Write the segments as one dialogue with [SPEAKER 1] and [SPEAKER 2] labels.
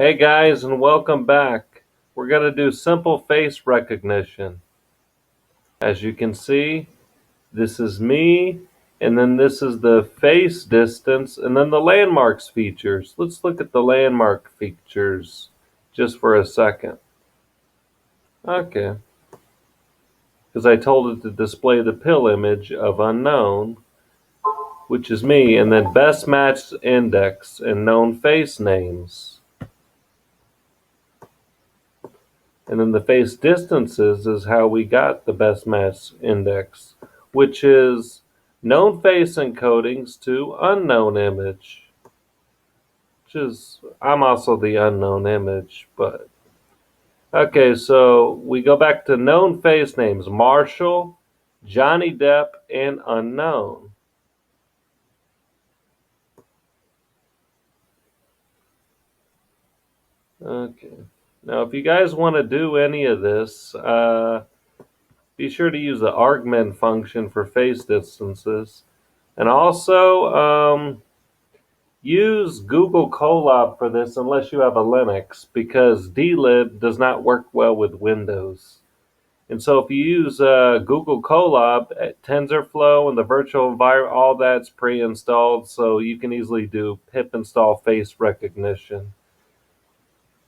[SPEAKER 1] Hey guys, and welcome back. We're going to do simple face recognition. As you can see, this is me, and then this is the face distance, and then the landmarks features. Let's look at the landmark features just for a second. Okay, because I told it to display the pill image of unknown, which is me, and then best matched index and known face names. And then the face distances is how we got the best match index, which is known face encodings to unknown image. Which is, I'm also the unknown image, but. Okay, so we go back to known face names Marshall, Johnny Depp, and unknown. Okay. Now, if you guys want to do any of this, be sure to use the argmin function for face distances. And also, use Google Colab for this unless you have a Linux, because dlib does not work well with Windows. And so if you use Google Colab, TensorFlow and the virtual environment, all that's pre-installed, so you can easily do pip install face recognition.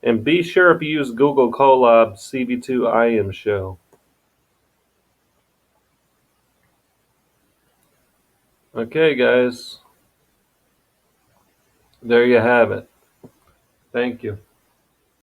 [SPEAKER 1] And be sure if you use Google Colab, CV2 IM show. Okay, guys. There you have it. Thank you.